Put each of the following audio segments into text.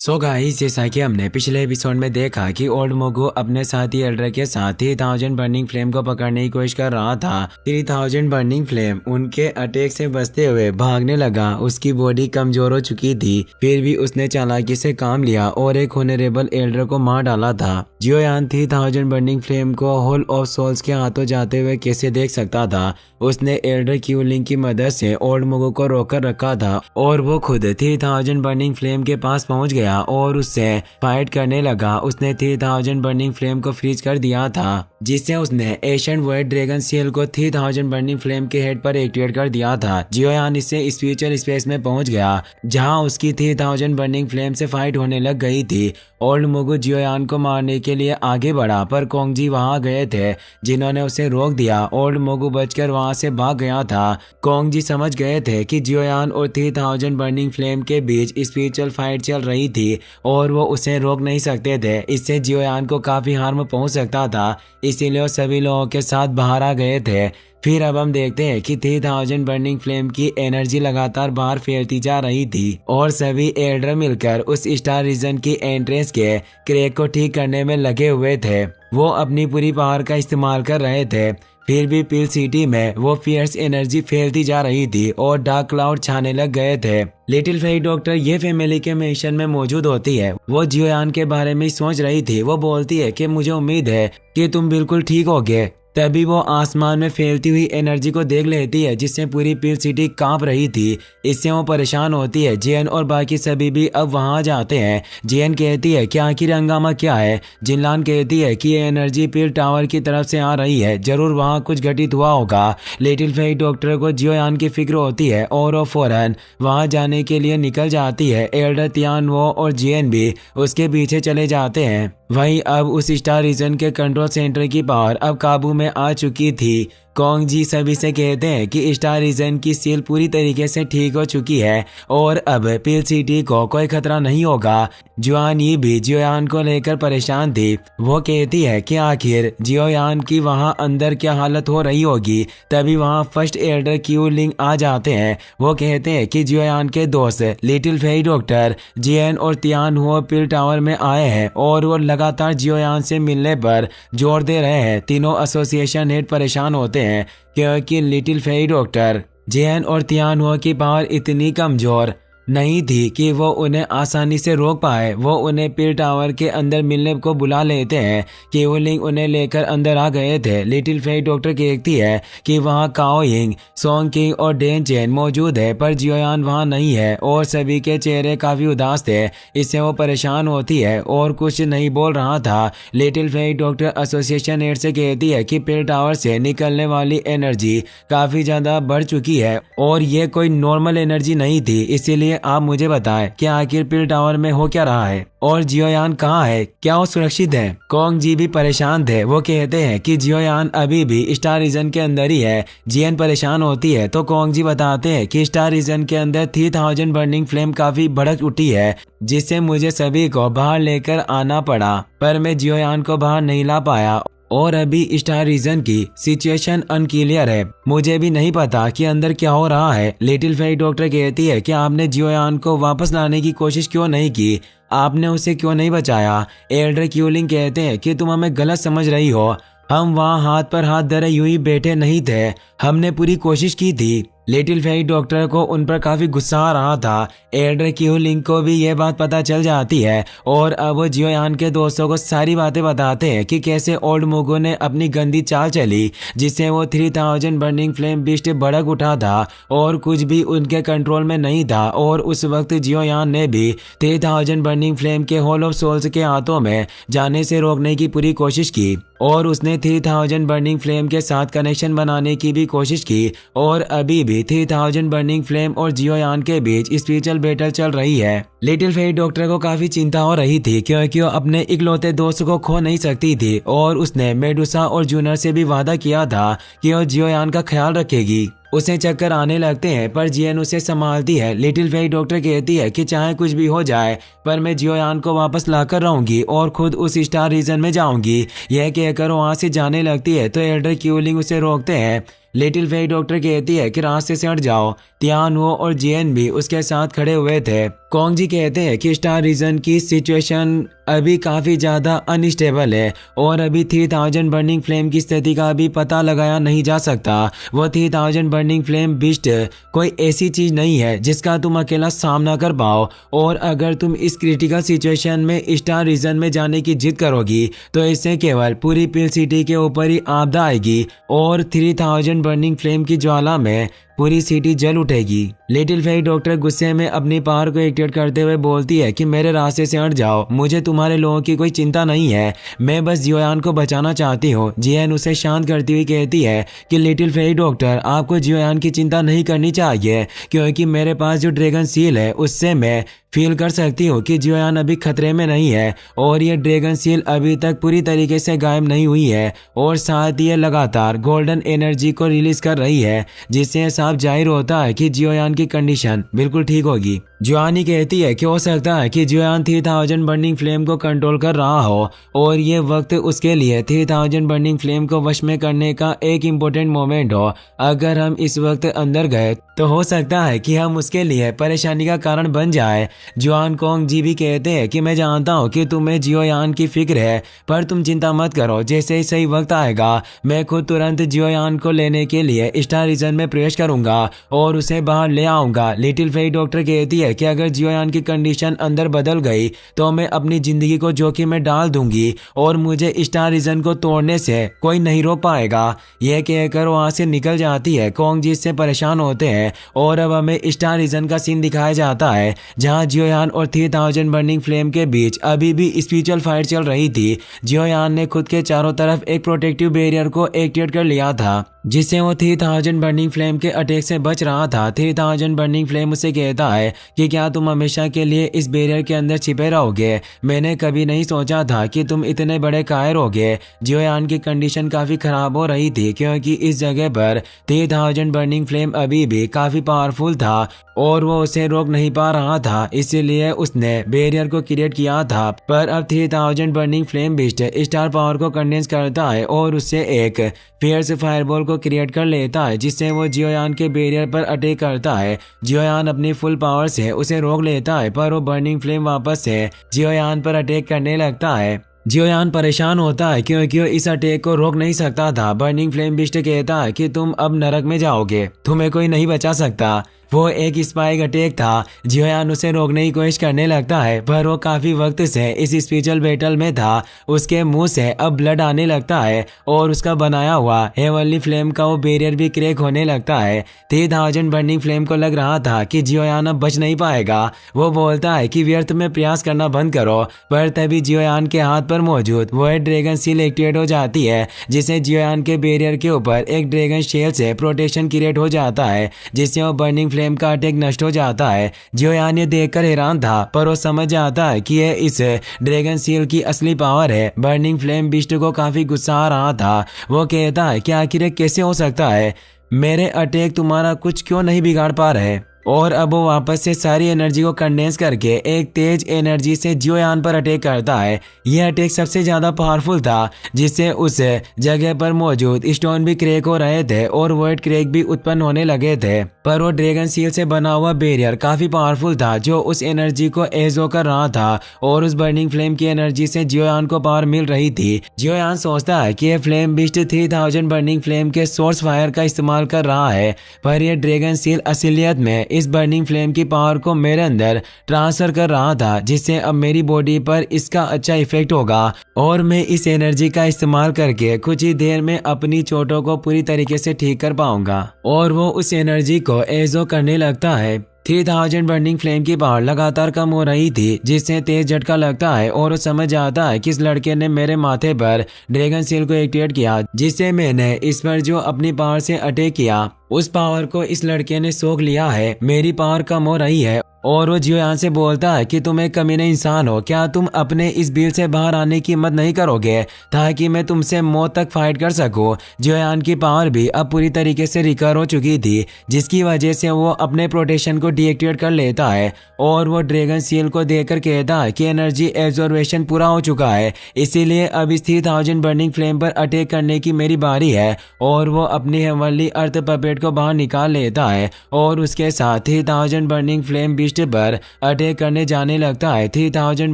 So guys, जैसा कि हमने पिछले एपिसोड में देखा कि ओल्ड मोगू अपने साथी एल्डर के साथ 3000 बर्निंग फ्लेम को पकड़ने की कोशिश कर रहा था। 3000 बर्निंग फ्लेम उनके अटैक से बचते हुए भागने लगा। उसकी बॉडी कमजोर हो चुकी थी, फिर भी उसने चालाकी से काम लिया और एक होनरेबल एल्डर को मार डाला था। जियोयान 3000 बर्निंग फ्लेम को होल ऑफ सोल्स के हाथों जाते हुए कैसे देख सकता था। उसने एल्डर क्यूलिंग की मदद से ओल्ड मोगू को रोकर रखा था और वो खुद 3000 बर्निंग फ्लेम के पास पहुंच गया और उससे फाइट करने लगा। उसने 3000 बर्निंग फ्लेम को फ्रीज कर दिया था, जिससे उसने एशियन वाइट ड्रैगन सील को 3000 बर्निंग फ्लेम के हेड पर एक्टिवेट कर दिया था। जियोयान इससे स्पिरिचुअल स्पेस में पहुंच गया, जहां उसकी 3000 बर्निंग फ्लेम से फाइट होने लग गई थी। ओल्ड मोगू जियोयान को मारने के लिए आगे बढ़ा, पर कोंगजी वहां गए थे, जिन्होंने उसे रोक दिया। ओल्ड मोगू बचकर वहां से भाग गया था। कोंगजी समझ गए थे कि जियोयान और 3000 बर्निंग फ्लेम के बीच स्पिरिचुअल फाइट चल रही थी और वो उसे रोक नहीं सकते थे। इससे जियोयान को काफी हार्म पहुंच सकता था, इसीलिए वो सभी लोगों के साथ बाहर आ गए थे। फिर अब हम देखते हैं कि 3000 बर्निंग फ्लेम की एनर्जी लगातार बाहर फैलती जा रही थी और सभी एल्डर मिलकर उस स्टार रीजन की एंट्रेंस के क्रैक को ठीक करने में लगे हुए थे। वो अपनी पूरी पावर का इस्तेमाल कर रहे थे। फिर भी पिल सिटी में वो फियर्स एनर्जी फैलती जा रही थी और डार्क क्लाउड छाने लग गए थे। लिटिल फेरी डॉक्टर ये फैमिली के मिशन में मौजूद होती है। वो जियोयान के बारे में सोच रही थी। वो बोलती है कि मुझे उम्मीद है कि तुम बिल्कुल ठीक होगे। तभी वो आसमान में फैलती हुई एनर्जी को देख लेती है, जिससे पूरी पिल सिटी कांप रही थी। इससे वो परेशान होती है। जेन और बाकी सभी भी अब वहां जाते हैं। जेन कहती है कि आखिर हंगामा क्या है। जिनलान कहती है कि ये एनर्जी पिल टावर की तरफ से आ रही है, जरूर वहां कुछ घटित हुआ होगा। लिटिल फेरी डॉक्टर को जियोयान की फिक्र होती है और वो फौरन वहां जाने के लिए निकल जाती है। एल्डर तियान वो और जेन भी उसके पीछे चले जाते हैं। वहीं अब उस स्टार रीजन के कंट्रोल सेंटर की पावर अब काबू में आ चुकी थी। कोंगजी सभी से कहते हैं कि स्टार रीजन की सील पूरी तरीके से ठीक हो चुकी है और अब पिल सिटी को कोई खतरा नहीं होगा। जुआन ये भी जियोयान को लेकर परेशान थी। वो कहती है कि आखिर जियोयान की वहां अंदर क्या हालत हो रही होगी। तभी वहां फर्स्ट एल्डर क्यूलिंग आ जाते हैं। वो कहते हैं कि जियोयान के दोस्त लिटिल फेरी डॉक्टर जेन और तियान हुआ पिल टावर में आए हैं और वो लगातार जियोयान से मिलने पर जोर दे रहे हैं। तीनों एसोसिएशन हेड परेशान होते हैं क्योंकि लिटिल फेरी डॉक्टर जेन और तियान हुआ की पावर इतनी कमजोर नहीं थी कि वो उन्हें आसानी से रोक पाए। वो उन्हें पिल टावर के अंदर मिलने को बुला लेते हैं। क्यूलिंग उन्हें लेकर अंदर आ गए थे। लिटिल फेरी डॉक्टर कहती है कि वहाँ काओ यिंग, सोंग किंग और डेन चेन मौजूद है, पर जियोयान वहाँ नहीं है और सभी के चेहरे काफी उदास थे। इससे वो परेशान होती है और कुछ नहीं बोल रहा था। Little fairy doctor association head से कहती है कि पिल टावर से निकलने वाली एनर्जी काफी ज्यादा बढ़ चुकी है और ये कोई नॉर्मल एनर्जी नहीं थी। इसीलिए आप मुझे बताएं कि आखिर पिल टावर में हो क्या रहा है और जियोयान कहाँ है, क्या वो सुरक्षित है। कोंगजी भी परेशान थे। वो कहते हैं कि जियोयान अभी भी स्टार रीजन के अंदर ही है। जियन परेशान होती है तो कोंगजी बताते हैं कि स्टार रीजन के अंदर 3000 बर्निंग फ्लेम काफी भड़क उठी है, जिससे मुझे सभी को बाहर लेकर आना पड़ा, पर मैं जियोयान को बाहर नहीं ला पाया और अभी स्टार रीजन की सिचुएशन अनक्लियर है। मुझे भी नहीं पता कि अंदर क्या हो रहा है। लिटिल फेरी डॉक्टर कहती है कि आपने जियोयान को वापस लाने की कोशिश क्यों नहीं की, आपने उसे क्यों नहीं बचाया। एल्डर क्यूलिंग कहते हैं कि तुम हमें गलत समझ रही हो। हम वहाँ हाथ पर हाथ धरे यूं ही बैठे नहीं थे, हमने पूरी कोशिश की थी। लिटिल फेरी डॉक्टर को उन पर काफी गुस्सा आ रहा था। एल्डर क्यूलिंग को भी यह बात पता चल जाती है और अब वो जियोयान के दोस्तों को सारी बातें बताते हैं कि कैसे ओल्ड मोगू ने अपनी गंदी चाल चली, जिससे वो 3000 बर्निंग फ्लेम बिस्ट भड़क उठा था और कुछ भी उनके कंट्रोल में नहीं था। और उस वक्त जियोयान ने भी 3000 बर्निंग फ्लेम के होल ऑफ सोल्स के हाथों में जाने से रोकने की पूरी कोशिश की और उसने 3000 बर्निंग फ्लेम के साथ कनेक्शन बनाने की भी कोशिश की और अभी भी 3000 बर्निंग फ्लेम और जियोयान के बीच स्पिरिचुअल बैटल चल रही है। लिटिल फेरी डॉक्टर को काफी चिंता हो रही थी क्योंकि वो अपने इकलौते दोस्त को खो नहीं सकती थी और उसने मेडुसा और जूनर से भी वादा किया था कि वो जियोयान का ख्याल रखेगी। उसे चक्कर आने लगते हैं पर जियन उसे संभालती है। लिटिल फेरी डॉक्टर कहती है कि चाहे कुछ भी हो जाए, पर मैं जियोयान को वापस लाकर रहूंगी और खुद उस स्टार रीजन में जाऊंगी। यह कहकर वहां से जाने लगती है तो एल्डर क्यूलिंग उसे रोकते हैं। लिटिल फेई डॉक्टर कहती है कि रास्ते से हट जाओ। तियान हो और जियन भी उसके साथ खड़े हुए थे। कोंग जी कहते हैं कि स्टार रीजन की सिचुएशन अभी काफी ज्यादा अनस्टेबल है और अभी 3000 बर्निंग फ्लेम की स्थिति का भी पता लगाया नहीं जा सकता। वो 3000 बर्निंग फ्लेम बिस्ट कोई ऐसी चीज नहीं है जिसका तुम अकेला सामना कर पाओ, और अगर तुम इस क्रिटिकल सिचुएशन में स्टार रीजन में जाने की जिद करोगी तो इससे केवल पूरी पिल सिटी के ऊपर ही आपदा आएगी और 3000 बर्निंग फ्लेम की ज्वाला में पूरी सिटी जल उठेगी। लिटिल फेई डॉक्टर गुस्से में अपनी पावर को एक्टिवेट करते हुए बोलती है कि मेरे रास्ते से हट जाओ, मुझे तुम्हारे लोगों की कोई चिंता नहीं है, मैं बस जियोयान को बचाना चाहती हूँ। जियन उसे शांत करती हुई कहती है कि लिटिल फेई डॉक्टर आपको जियोयान की चिंता नहीं करनी चाहिए, क्योंकि मेरे पास जो ड्रैगन सील है उससे मैं फील कर सकती हूँ कि जियोयान अभी खतरे में नहीं है और ये ड्रैगन सील अभी तक पूरी तरीके से गायब नहीं हुई है और साथ ही ये लगातार गोल्डन एनर्जी को रिलीज कर रही है, जिससे साफ जाहिर होता है कि जियोयान की कंडीशन बिल्कुल ठीक होगी। जुआनी कहती है कि हो सकता है कि जियोयान 3000 बर्निंग फ्लेम को कंट्रोल कर रहा हो और ये वक्त उसके लिए 3000 बर्निंग फ्लेम को वश में करने का एक इम्पोर्टेंट मोमेंट हो। अगर हम इस वक्त अंदर गए तो हो सकता है कि हम उसके लिए परेशानी का कारण बन जाए। जुआन कोंग जी भी कहते हैं कि मैं जानता हूँ कि तुम्हें जियोयान की फिक्र है, पर तुम चिंता मत करो, जैसे ही सही वक्त आएगा मैं खुद तुरंत जियोयान को लेने के लिए स्टार रीजन में प्रवेश करूंगा और उसे बाहर ले आऊंगा। लिटिल फेई डॉक्टर कहती है कि अगर जियोयान की कंडीशन अंदर बदल गई तो मैं अपनी जिंदगी को जोखिम में डाल दूंगी और मुझे स्टार रीजन को तोड़ने से कोई नहीं रोक पाएगा। यह कहकर वहां से निकल जाती है। कोंग जी इससे परेशान होते हैं और अब हमें स्टार रीजन का सीन दिखाया जाता है जहां जियोयान और 3000 बर्निंग फ्लेम के बीच अभी भी स्पिरिचुअल फाइट चल रही थी। जियोयान ने खुद के चारों तरफ एक प्रोटेक्टिव बैरियर को एक्टिवेट कर लिया था जिससे वो 3000 बर्निंग फ्लेम के अटैक से बच रहा था। 3000 बर्निंग फ्लेम उसे कहता है कि क्या तुम हमेशा के लिए इस बैरियर के अंदर छिपे रहोगे? मैंने कभी नहीं सोचा था कि तुम इतने बड़े कायर होगे। जियोयान की कंडीशन काफी खराब हो रही थी क्योंकि इस जगह पर 3000 बर्निंग फ्लेम अभी भी काफी पावरफुल था और वो उसे रोक नहीं पा रहा था, इसीलिए उसने बैरियर को क्रिएट किया था। पर अब 3000 burning flame beast star power को कंडेंस करता है और उससे एक फियर्स फायरबॉल को क्रिएट कर लेता है जिससे वो जियोयान के बैरियर पर अटैक करता है। जियोयान अपनी फुल पावर से उसे रोक लेता है पर वो बर्निंग फ्लेम वापस से जियोयान पर अटैक करने लगता है। जियोयान परेशान होता है क्योंकि वो इस अटैक को रोक नहीं सकता था। बर्निंग फ्लेम बिस्ट कहता है कि तुम अब नरक में जाओगे, तुम्हें कोई नहीं बचा सकता। वो एक स्पाइक अटैक था। जियोयान उसे रोकने की कोशिश करने लगता है पर वो काफी वक्त से इस स्पिरिचुअल बैटल में था। उसके मुंह से अब ब्लड आने लगता है और उसका बनाया हुआ हेवनली फ्लेम का वो बैरियर भी क्रैक होने लगता है। 3000 बर्निंग फ्लेम को लग रहा था कि जियोयान अब बच नहीं पाएगा। वो बोलता है कि व्यर्थ में प्रयास करना बंद करो, पर तभी जियोयान के हाथ पर मौजूद वो ड्रैगन सील एक्टिवेट हो जाती है जिससे जियोयान के बैरियर के ऊपर एक ड्रैगन शेल से प्रोटेक्शन क्रिएट हो जाता है जिससे वो बर्निंग फ्लेम का अटैक नष्ट हो जाता है। जियोयान ये देखकर हैरान था पर वो समझ जाता है कि यह इस ड्रैगन सील की असली पावर है। बर्निंग फ्लेम बिस्ट को काफी गुस्सा आ रहा था। वो कहता है कि आखिर ये कैसे हो सकता है, मेरे अटैक तुम्हारा कुछ क्यों नहीं बिगाड़ पा रहे? और अब वो वापस से सारी एनर्जी को कंडेंस करके एक तेज एनर्जी से जियोयान पर अटैक करता है। यह अटैक सबसे ज्यादा पावरफुल था जिससे उस जगह पर मौजूद स्टोन भी क्रैक हो रहे थे और वॉइड क्रैक भी उत्पन्न होने लगे थे। पर वो ड्रैगन सील से बना हुआ बैरियर काफी पावरफुल था जो उस एनर्जी को एजो कर रहा था और उस बर्निंग फ्लेम की एनर्जी से जियोयान को पावर मिल रही थी। जियोयान सोचता है कि यह फ्लेम बिस्ट 3000 बर्निंग फ्लेम के सोर्स फायर का इस्तेमाल कर रहा है, पर यह ड्रैगन सील असलियत में इस बर्निंग फ्लेम की पावर को मेरे अंदर ट्रांसफर कर रहा था जिससे अब मेरी बॉडी पर इसका अच्छा इफेक्ट होगा और मैं इस एनर्जी का इस्तेमाल करके कुछ ही देर में अपनी चोटों को पूरी तरीके से ठीक कर पाऊंगा। और वो उस एनर्जी को एजो करने लगता है। 3000 बर्निंग फ्लेम की पावर लगातार कम हो रही थी जिससे तेज झटका लगता है और वो समझ जाता है कि इस लड़के ने मेरे माथे पर ड्रैगन सील को एक्टिवेट किया जिससे मैंने इस पर जो अपनी पावर से अटैक किया उस पावर को इस लड़के ने सोख लिया है। मेरी पावर कम हो रही है और वो जियोयान से बोलता है कि तुम एक कमीने इंसान हो, क्या तुम अपने इस बिल से बाहर आने की हिम्मत नहीं करोगे ताकि मैं तुमसे मौत तक फाइट कर सकूं। जियोयान की पावर भी अब पूरी तरीके से रिकवर हो चुकी थी जिसकी वजह से वो अपने प्रोटेक्शन को को डीएक्टिवेट कर लेता है और वो ड्रैगन सील को देखकर कहता है कि एनर्जी एब्जॉर्बेशन पूरा हो चुका है, इसीलिए अब इस 3000 बर्निंग फ्लेम पर अटैक करने की मेरी बारी है। और वो अपनी हेवनली अर्थ पपेट को बाहर निकाल लेता है और उसके साथ 3000 बर्निंग फ्लेम बिस्ट पर अटैक करने जाने लगता है। 3000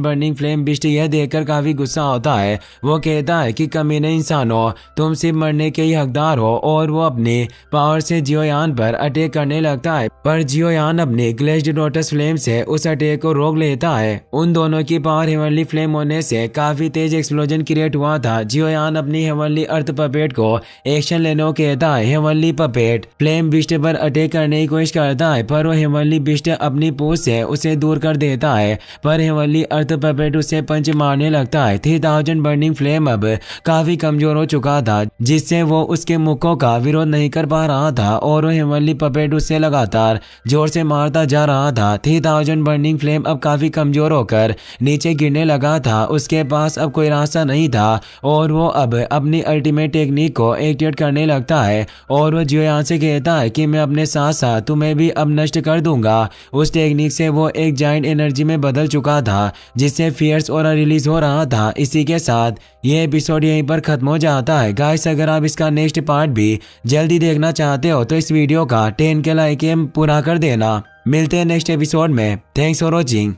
बर्निंग फ्लेम बिस्ट यह देखकर काफी गुस्सा होता है। वो कहता है कि कमीने इंसानों, तुम सिर्फ मरने के ही हकदार हो, और वो अपनी पावर से जियोयान पर अटैक करने लगता है, पर जियोयान अपने ग्लेज्ड लोटस फ्लेम से उस अटैक को रोक लेता है। उन दोनों की पावर हेवनली फ्लेम होने से काफी तेज एक्सप्लोजन क्रिएट हुआ था। जियोयान अपनी हेवनली अर्थ पपेट को एक्शन लेने को कहता है। हेवनली पपेट फ्लेम बिस्ट पर अटैक करने की कोशिश करता है, पर वो हेवनली बिस्ट अपनी पूंछ से उसे दूर कर देता है, पर हेवनली अर्थ पपेट उसे पंच मारने लगता है। 3000 बर्निंग फ्लेम अब काफी कमजोर हो चुका था, जिससे वो उसके मुक्कों का विरोध नहीं कर पा रहा था और वो हेवनली पपेट उससे लगातार जोर से मारता जा रहा था। 3000 बर्निंग फ्लेम अब काफी कमजोर होकर नीचे गिरने लगा था। उसके पास अब कोई रास्ता नहीं था और वो अब अपनी अल्टीमेट टेक्निक को एक्टिवेट करने लगता है और वो जियोयान से कहता है कि मैं अपने साथ साथ तुम्हें भी अब नष्ट कर दूंगा। उस टेक्निक से वो एक जाइंट एनर्जी में बदल चुका था, जिससे फियर्स और रिलीज हो रहा था। इसी के साथ ये एपिसोड यहीं पर खत्म हो जाता है। गाइस, अगर आप इसका नेक्स्ट पार्ट भी जल्दी देखना चाहते हो तो इस वीडियो का 10 के लाइक पूरा कर देना। मिलते हैं नेक्स्ट एपिसोड में। Thanks for watching.